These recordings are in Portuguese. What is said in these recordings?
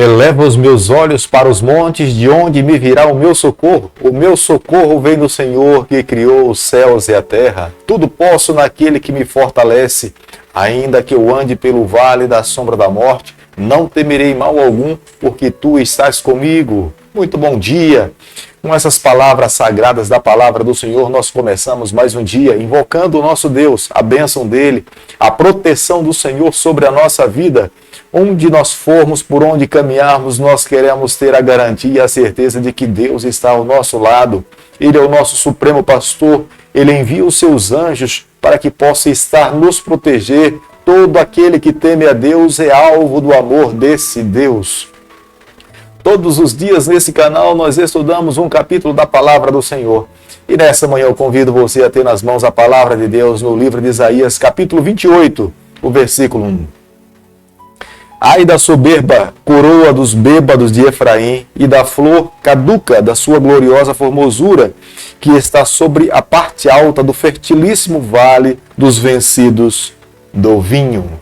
Eleva os meus olhos para os montes, de onde me virá o meu socorro? O meu socorro vem do Senhor, que criou os céus e a terra. Tudo posso naquele que me fortalece. Ainda que eu ande pelo vale da sombra da morte, não temerei mal algum, porque tu estás comigo. Muito bom dia! Com essas palavras sagradas da palavra do Senhor, nós começamos mais um dia invocando o nosso Deus, a bênção dele, a proteção do Senhor sobre a nossa vida. Onde nós formos, por onde caminharmos, nós queremos ter a garantia e a certeza de que Deus está ao nosso lado. Ele é o nosso supremo pastor, ele envia os seus anjos para que possa estar nos proteger. Todo aquele que teme a Deus é alvo do amor desse Deus. Todos os dias nesse canal nós estudamos um capítulo da palavra do Senhor. E nessa manhã eu convido você a ter nas mãos a palavra de Deus no livro de Isaías, capítulo 28, o versículo 1. Ai da soberba coroa dos bêbados de Efraim e da flor caduca da sua gloriosa formosura, que está sobre a parte alta do fertilíssimo vale dos vencidos do vinho.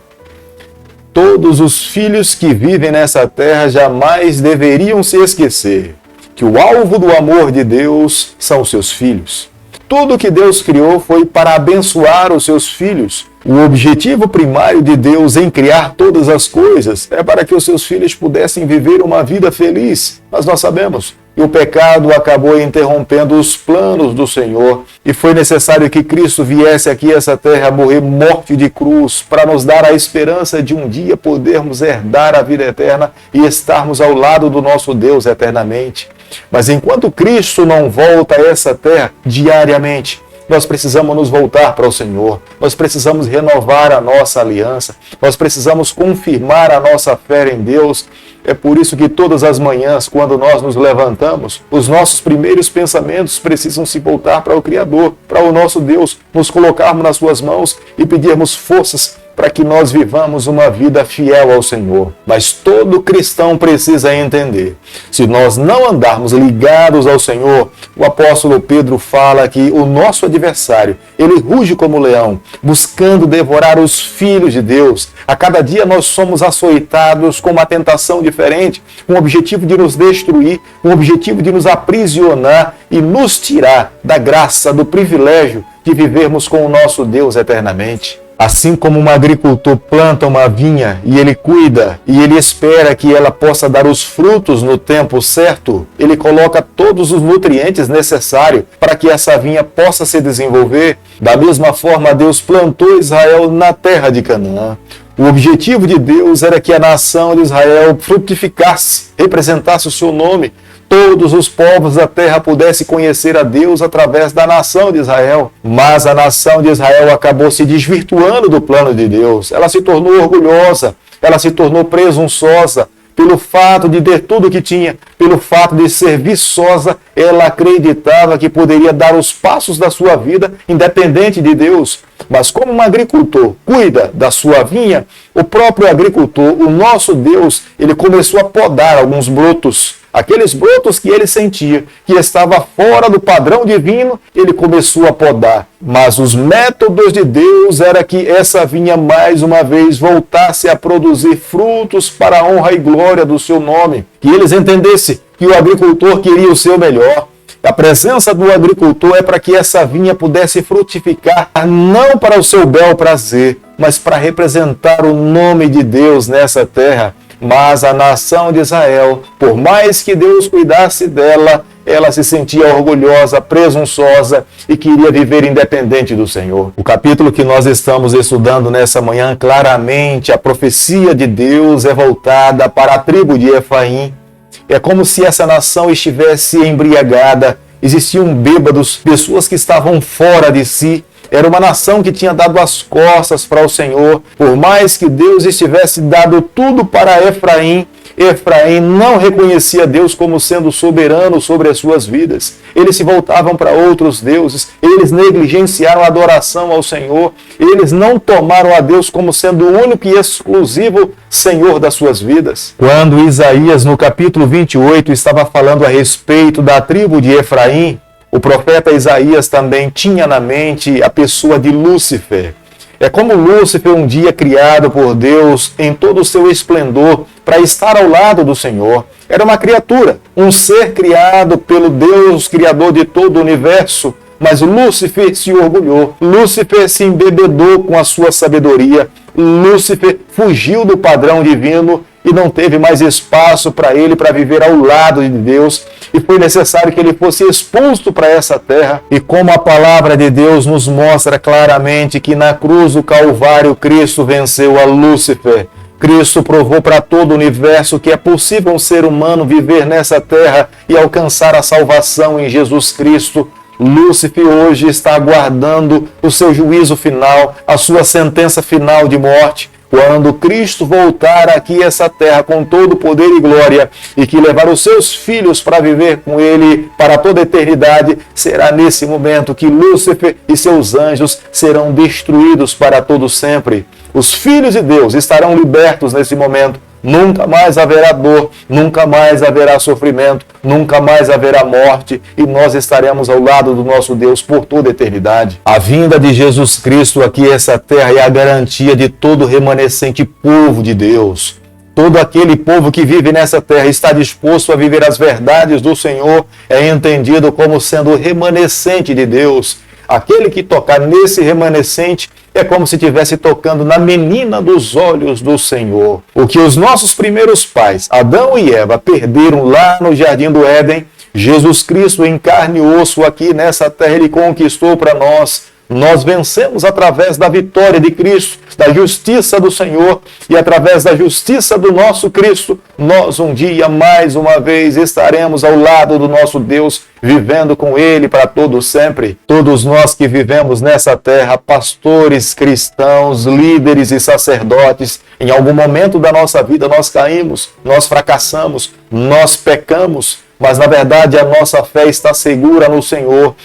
Todos os filhos que vivem nessa terra jamais deveriam se esquecer que o alvo do amor de Deus são os seus filhos. Tudo que Deus criou foi para abençoar os seus filhos. O objetivo primário de Deus em criar todas as coisas é para que os seus filhos pudessem viver uma vida feliz. Mas nós sabemos que o pecado acabou interrompendo os planos do Senhor e foi necessário que Cristo viesse aqui a essa terra morrer morte de cruz para nos dar a esperança de um dia podermos herdar a vida eterna e estarmos ao lado do nosso Deus eternamente. Mas enquanto Cristo não volta a essa terra diariamente, nós precisamos nos voltar para o Senhor, nós precisamos renovar a nossa aliança, nós precisamos confirmar a nossa fé em Deus. É por isso que todas as manhãs, quando nós nos levantamos, os nossos primeiros pensamentos precisam se voltar para o Criador, para o nosso Deus, nos colocarmos nas suas mãos e pedirmos forças para que nós vivamos uma vida fiel ao Senhor. Mas todo cristão precisa entender, se nós não andarmos ligados ao Senhor, o apóstolo Pedro fala que o nosso adversário, ele ruge como leão, buscando devorar os filhos de Deus. A cada dia nós somos açoitados com uma tentação diferente, com o objetivo de nos destruir, com o objetivo de nos aprisionar e nos tirar da graça, do privilégio de vivermos com o nosso Deus eternamente. Assim como um agricultor planta uma vinha e ele cuida e ele espera que ela possa dar os frutos no tempo certo, ele coloca todos os nutrientes necessários para que essa vinha possa se desenvolver. Da mesma forma, Deus plantou Israel na terra de Canaã. O objetivo de Deus era que a nação de Israel frutificasse, representasse o seu nome. Todos os povos da terra pudessem conhecer a Deus através da nação de Israel. Mas a nação de Israel acabou se desvirtuando do plano de Deus. Ela se tornou orgulhosa, ela se tornou presunçosa. Pelo fato de ter tudo o que tinha, pelo fato de ser viçosa, ela acreditava que poderia dar os passos da sua vida independente de Deus. Mas como um agricultor cuida da sua vinha, o próprio agricultor, o nosso Deus, ele começou a podar alguns brotos. Aqueles brotos que ele sentia que estava fora do padrão divino, ele começou a podar. Mas os métodos de Deus era que essa vinha mais uma vez voltasse a produzir frutos para a honra e glória do seu nome. Que eles entendessem que o agricultor queria o seu melhor. A presença do agricultor é para que essa vinha pudesse frutificar, não para o seu bel prazer, mas para representar o nome de Deus nessa terra. Mas a nação de Israel, por mais que Deus cuidasse dela, ela se sentia orgulhosa, presunçosa e queria viver independente do Senhor. O capítulo que nós estamos estudando nessa manhã, claramente a profecia de Deus é voltada para a tribo de Efraim. É como se essa nação estivesse embriagada, existiam bêbados, pessoas que estavam fora de si. Era uma nação que tinha dado as costas para o Senhor. Por mais que Deus estivesse dado tudo para Efraim, Efraim não reconhecia Deus como sendo soberano sobre as suas vidas. Eles se voltavam para outros deuses, eles negligenciaram a adoração ao Senhor, eles não tomaram a Deus como sendo o único e exclusivo Senhor das suas vidas. Quando Isaías, no capítulo 28, estava falando a respeito da tribo de Efraim, o profeta Isaías também tinha na mente a pessoa de Lúcifer. É como Lúcifer, um dia criado por Deus em todo o seu esplendor para estar ao lado do Senhor. Era uma criatura, um ser criado pelo Deus, criador de todo o universo. Mas Lúcifer se orgulhou, Lúcifer se embebedou com a sua sabedoria, Lúcifer fugiu do padrão divino e não teve mais espaço para ele para viver ao lado de Deus, e foi necessário que ele fosse expulso para essa terra. E como a palavra de Deus nos mostra claramente que na cruz do Calvário Cristo venceu a Lúcifer, Cristo provou para todo o universo que é possível um ser humano viver nessa terra e alcançar a salvação em Jesus Cristo. Lúcifer hoje está aguardando o seu juízo final, a sua sentença final de morte, quando Cristo voltar aqui a essa terra com todo poder e glória e que levar os seus filhos para viver com ele para toda a eternidade. Será nesse momento que Lúcifer e seus anjos serão destruídos para todo sempre. Os filhos de Deus estarão libertos nesse momento. Nunca mais haverá dor, nunca mais haverá sofrimento, nunca mais haverá morte, e nós estaremos ao lado do nosso Deus por toda a eternidade. A vinda de Jesus Cristo aqui a essa terra é a garantia de todo remanescente povo de Deus. Todo aquele povo que vive nessa terra está disposto a viver as verdades do Senhor, é entendido como sendo remanescente de Deus. Aquele que tocar nesse remanescente é como se estivesse tocando na menina dos olhos do Senhor. O que os nossos primeiros pais, Adão e Eva, perderam lá no Jardim do Éden, Jesus Cristo em carne e osso aqui nessa terra, ele conquistou para nós. Nós vencemos através da vitória de Cristo, da justiça do Senhor, e através da justiça do nosso Cristo, nós um dia, mais uma vez, estaremos ao lado do nosso Deus, vivendo com Ele para todo sempre. Todos nós que vivemos nessa terra, pastores, cristãos, líderes e sacerdotes, em algum momento da nossa vida nós caímos, nós fracassamos, nós pecamos, mas na verdade a nossa fé está segura no Senhor.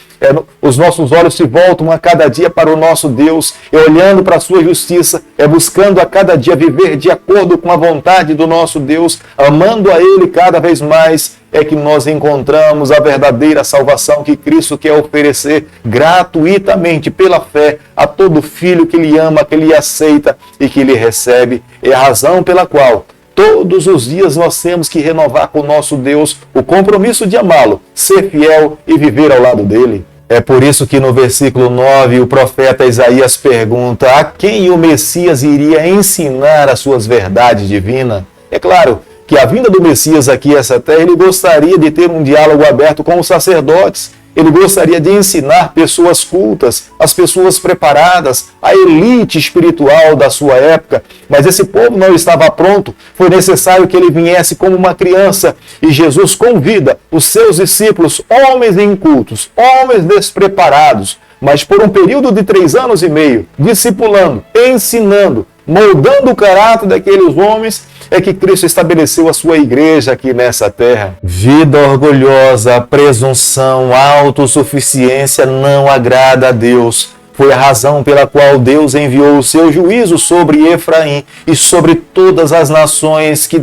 Os nossos olhos se voltam a cada dia para o nosso Deus, olhando para a sua justiça, buscando a cada dia viver de acordo com a vontade do nosso Deus, amando a Ele cada vez mais, é que nós encontramos a verdadeira salvação que Cristo quer oferecer gratuitamente pela fé a todo filho que Ele ama, que Ele aceita e que Ele recebe. É a razão pela qual todos os dias nós temos que renovar com o nosso Deus o compromisso de amá-lo, ser fiel e viver ao lado dele. É por isso que no versículo 9 o profeta Isaías pergunta a quem o Messias iria ensinar as suas verdades divinas. É claro que a vinda do Messias aqui a essa terra, ele gostaria de ter um diálogo aberto com os sacerdotes. Ele gostaria de ensinar pessoas cultas, as pessoas preparadas, a elite espiritual da sua época, mas esse povo não estava pronto. Foi necessário que ele viesse como uma criança, e Jesus convida os seus discípulos, homens incultos, homens despreparados, mas por um período de 3 anos e meio, discipulando, ensinando, moldando o caráter daqueles homens, é que Cristo estabeleceu a sua igreja aqui nessa terra. Vida orgulhosa, presunção, autossuficiência não agrada a Deus. Foi a razão pela qual Deus enviou o seu juízo sobre Efraim e sobre todas as nações que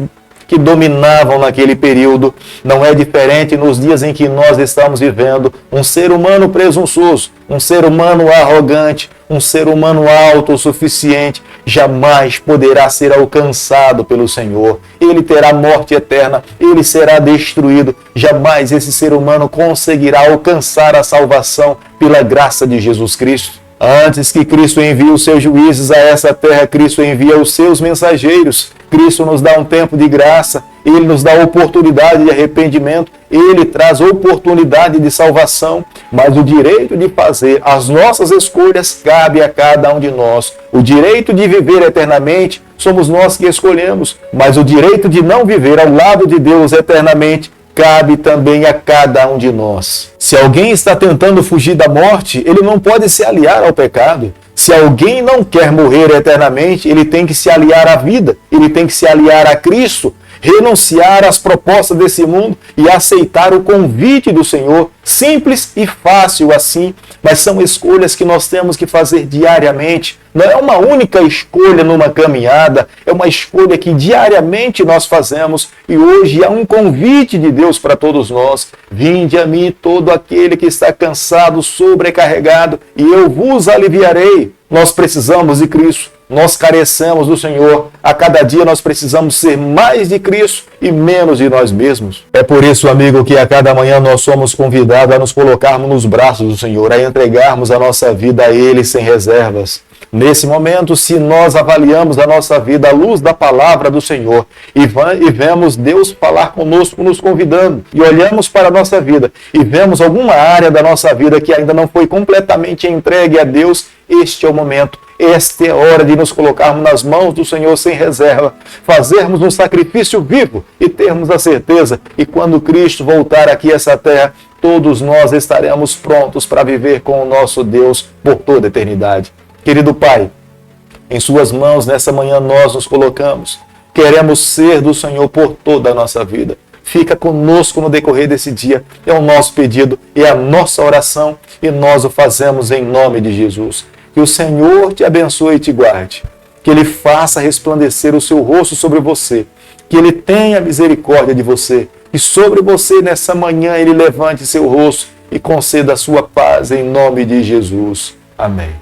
dominavam naquele período. Não é diferente nos dias em que nós estamos vivendo. Um ser humano presunçoso, um ser humano arrogante, um ser humano autossuficiente jamais poderá ser alcançado pelo Senhor. Ele terá morte eterna, ele será destruído. Jamais esse ser humano conseguirá alcançar a salvação pela graça de Jesus Cristo. Antes que Cristo envie os seus juízes a essa terra, Cristo envia os seus mensageiros. Cristo nos dá um tempo de graça, Ele nos dá oportunidade de arrependimento, Ele traz oportunidade de salvação, mas o direito de fazer as nossas escolhas cabe a cada um de nós. O direito de viver eternamente somos nós que escolhemos, mas o direito de não viver ao lado de Deus eternamente cabe também a cada um de nós. Se alguém está tentando fugir da morte, ele não pode se aliar ao pecado. Se alguém não quer morrer eternamente, ele tem que se aliar à vida, ele tem que se aliar a Cristo, renunciar às propostas desse mundo e aceitar o convite do Senhor. Simples e fácil assim, mas são escolhas que nós temos que fazer diariamente. Não é uma única escolha numa caminhada, é uma escolha que diariamente nós fazemos. E hoje há um convite de Deus para todos nós. Vinde a mim todo aquele que está cansado, sobrecarregado, e eu vos aliviarei. Nós precisamos de Cristo, nós carecemos do Senhor. A cada dia nós precisamos ser mais de Cristo e menos de nós mesmos. É por isso, amigo, que a cada manhã nós somos convidados a nos colocarmos nos braços do Senhor, a entregarmos a nossa vida a Ele sem reservas. Nesse momento, se nós avaliamos a nossa vida à luz da palavra do Senhor e vemos Deus falar conosco, nos convidando, e olhamos para a nossa vida e vemos alguma área da nossa vida que ainda não foi completamente entregue a Deus, este é o momento, esta é a hora de nos colocarmos nas mãos do Senhor sem reserva, fazermos um sacrifício vivo e termos a certeza que quando Cristo voltar aqui a essa terra, todos nós estaremos prontos para viver com o nosso Deus por toda a eternidade. Querido Pai, em suas mãos nessa manhã nós nos colocamos. Queremos ser do Senhor por toda a nossa vida. Fica conosco no decorrer desse dia. É o nosso pedido, é a nossa oração e nós o fazemos em nome de Jesus. Que o Senhor te abençoe e te guarde. Que Ele faça resplandecer o seu rosto sobre você. Que Ele tenha misericórdia de você. E sobre você nessa manhã Ele levante seu rosto e conceda a sua paz em nome de Jesus. Amém.